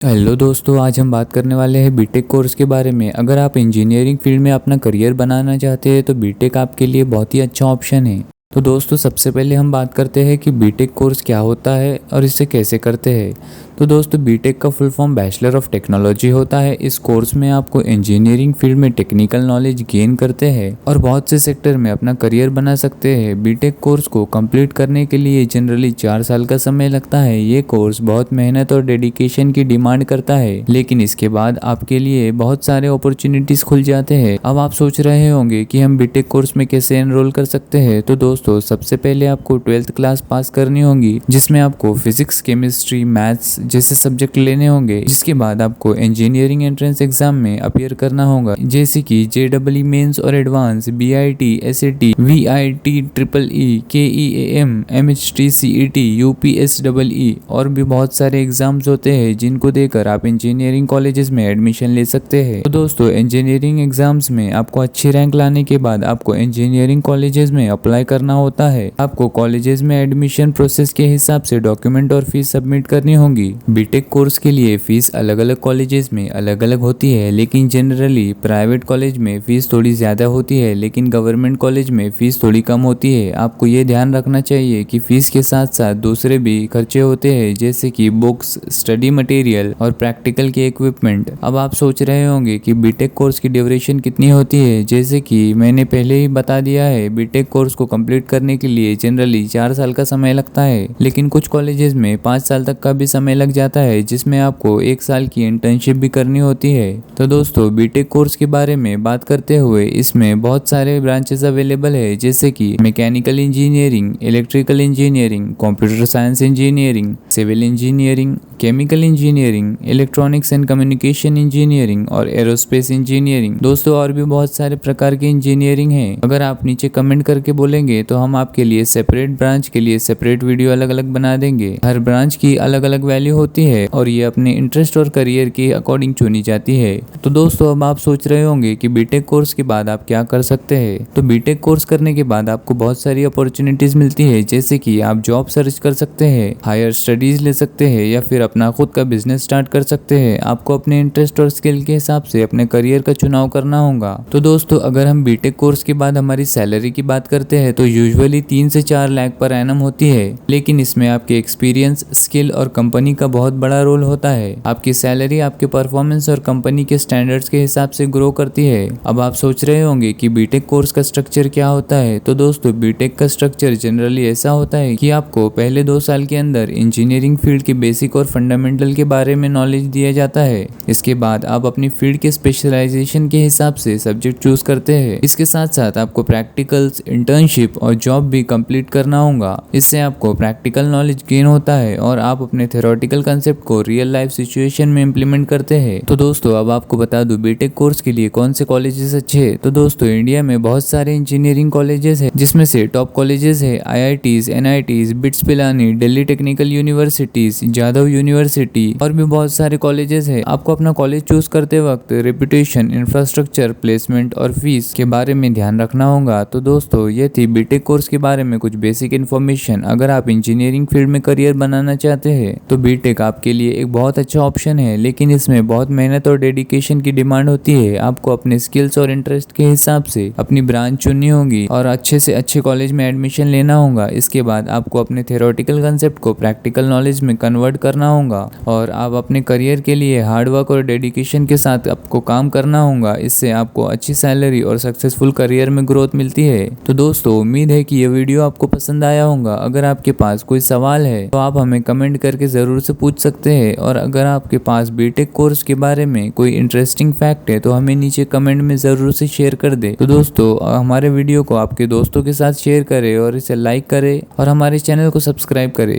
Hello दोस्तों, आज हम बात करने वाले हैं बीटेक कोर्स के बारे में। अगर आप इंजीनियरिंग फील्ड में अपना करियर बनाना चाहते हैं तो बीटेक आपके लिए बहुत ही अच्छा ऑप्शन है। तो दोस्तों, सबसे पहले हम बात करते हैं कि बीटेक कोर्स क्या होता है और इसे कैसे करते हैं। तो दोस्तों, बीटेक का full form bachelor of technology होता है। इस कोर्स में आपको इंजीनियरिंग फील्ड में टेक्निकल नॉलेज गेन करते हैं और बहुत से सेक्टर में अपना करियर बना सकते हैं। बीटेक कोर्स को कंप्लीट करने के लिए जनरली 4 साल का समय लगता है। ये कोर्स बहुत मेहनत और डेडिकेशन की डिमांड करता है, लेकिन इसके बाद आपके लिए बहुत सारे अपॉर्चुनिटीज खुल जाते हैं। अब आप सोच रहे होंगे कि हम बीटेक कोर्स में कैसे एनरोल कर सकते हैं। तो दोस्तों, सबसे पहले आपको 12th क्लास पास करनी होगी, जिसमें आपको फिजिक्स, केमिस्ट्री, मैथ्स जैसे सब्जेक्ट लेने होंगे। जिसके बाद आपको इंजीनियरिंग एंट्रेंस एग्जाम में अपीयर करना होगा, जैसे कि JEE मेंस और advance, BIT, SAT, VIT, EEE, KEAM, MHT, CET, UPSEE और भी बहुत सारे एग्जाम्स होते हैं जिनको देकर आप इंजीनियरिंग कॉलेजेस में एडमिशन ले सकते हैं। तो दोस्तों, इंजीनियरिंग एग्जाम्स में आपको अच्छी रैंक लाने के बाद आपको इंजीनियरिंग कॉलेजेस में अप्लाई करना होता है। आपको कॉलेजेस में एडमिशन प्रोसेस के हिसाब से डॉक्यूमेंट और फीस सबमिट करनी होगी। बीटेक कोर्स के लिए फीस अलग अलग कॉलेजेस में अलग अलग होती है, लेकिन जनरली प्राइवेट कॉलेज में फीस थोड़ी ज़्यादा होती है, लेकिन गवर्नमेंट कॉलेज में फीस थोड़ी कम होती है। आपको ये ध्यान रखना चाहिए कि फीस के साथ साथ दूसरे भी खर्चे होते हैं, जैसे कि बुक्स, स्टडी मटेरियल और प्रैक्टिकल के इक्विपमेंट। अब आप सोच रहे होंगे कि बीटेक कोर्स की ड्यूरेशन कितनी होती है। जैसे कि मैंने पहले ही बता दिया है, बीटेक कोर्स को कंप्लीट करने के लिए जनरली 4 साल का समय लगता है, लेकिन कुछ कॉलेजेस में 5 साल तक का भी समय लग जाता है, जिसमें आपको 1 साल की इंटर्नशिप भी करनी होती है। तो दोस्तों, बीटेक कोर्स के बारे में बात करते हुए इसमें बहुत सारे ब्रांचेस अवेलेबल है, जैसे कि mechanical engineering, electrical engineering, computer science engineering, civil engineering, chemical engineering, electronics and communication engineering और एरोस्पेस इंजीनियरिंग। दोस्तों, और भी बहुत सारे प्रकार की इंजीनियरिंग है। अगर आप नीचे कमेंट करके बोलेंगे तो हम आपके लिए सेपरेट ब्रांच के लिए सेपरेट वीडियो अलग अलग बना देंगे। हर ब्रांच की अलग अलग वैल्यू होती है और ये अपने इंटरेस्ट और करियर के अकॉर्डिंग चुनी जाती है। तो दोस्तों, अब आप सोच रहे होंगे कि बीटेक कोर्स के बाद आप क्या कर सकते हैं। तो बीटेक कोर्स करने के बाद आपको बहुत सारी अपॉर्चुनिटीज मिलती है, जैसे कि आप जॉब सर्च कर सकते हैं, हायर स्टडीज ले सकते हैं या फिर अपना खुद का बिजनेस स्टार्ट कर सकते हैं। आपको अपने इंटरेस्ट और स्किल के हिसाब से अपने करियर का चुनाव करना होगा। तो दोस्तों, अगर हम बीटेक कोर्स के बाद हमारी सैलरी की बात करते हैं तो यूजुअली 3 से 4 लाख पर एनम होती है, लेकिन इसमें आपके एक्सपीरियंस, स्किल और कंपनी का बहुत बड़ा रोल होता है। आपकी सैलरी आपके परफॉर्मेंस और कंपनी के स्टैंडर्ड्स के हिसाब से ग्रो करती है। अब आप सोच रहे होंगे कि बीटेक कोर्स का स्ट्रक्चर क्या होता है। तो दोस्तों, बीटेक का स्ट्रक्चर जनरली ऐसा होता है कि आपको पहले 2 साल के अंदर इंजीनियरिंग फील्ड के बेसिक और फंडामेंटल के बारे में नॉलेज दिया जाता है। इसके बाद आप अपनी फील्ड के स्पेशलाइजेशन के हिसाब से सब्जेक्ट चूज करते हैं। इसके साथ साथ आपको प्रैक्टिकल्स, इंटर्नशिप और जॉब भी कंप्लीट करना होगा। इससे आपको प्रैक्टिकल नॉलेज गेन होता है और आप अपने थ्योरेटिकल कंसेप्ट को रियल लाइफ सिचुएशन में इंप्लीमेंट करते हैं। तो दोस्तों, अब आपको बता दूं बीटेक कोर्स के लिए कौन से कॉलेजेस अच्छे हैं। तो दोस्तों, इंडिया में बहुत सारे इंजीनियरिंग कॉलेजेस है, जिसमें से टॉप कॉलेजेस है IITs, NITs, BITS Pilani, Delhi technical universities, Jadav university और भी बहुत सारे कॉलेजेस है। आपको अपना कॉलेज चूज करते वक्त रेपुटेशन, इंफ्रास्ट्रक्चर, प्लेसमेंट और फीस के बारे में ध्यान रखना होगा। तो दोस्तों, ये थी बीटेक कोर्स के बारे में कुछ बेसिक इन्फॉर्मेशन। अगर आप इंजीनियरिंग फील्ड में करियर बनाना चाहते हैं तो बीटेक आपके लिए एक बहुत अच्छा ऑप्शन है, लेकिन इसमें बहुत मेहनत और डेडिकेशन की डिमांड होती है। आपको अपने स्किल्स और इंटरेस्ट के हिसाब से अपनी ब्रांच चुननी होगी और अच्छे से अच्छे कॉलेज में एडमिशन लेना होगा। इसके बाद आपको अपने थ्योरेटिकल कंसेप्ट को प्रैक्टिकल नॉलेज में कन्वर्ट करना होगा और आप अपने करियर के लिए हार्डवर्क और डेडिकेशन के साथ आपको काम करना होगा। इससे आपको अच्छी सैलरी और सक्सेसफुल करियर में ग्रोथ मिलती है। तो दोस्तों, उम्मीद है कि ये वीडियो आपको पसंद आया होगा। अगर आपके पास कोई सवाल है तो आप हमें कमेंट करके ज़रूर से पूछ सकते हैं, और अगर आपके पास बीटेक कोर्स के बारे में कोई इंटरेस्टिंग फैक्ट है तो हमें नीचे कमेंट में ज़रूर से शेयर कर दे। तो दोस्तों, हमारे वीडियो को आपके दोस्तों के साथ शेयर करें और इसे लाइक करें और हमारे चैनल को सब्सक्राइब करें।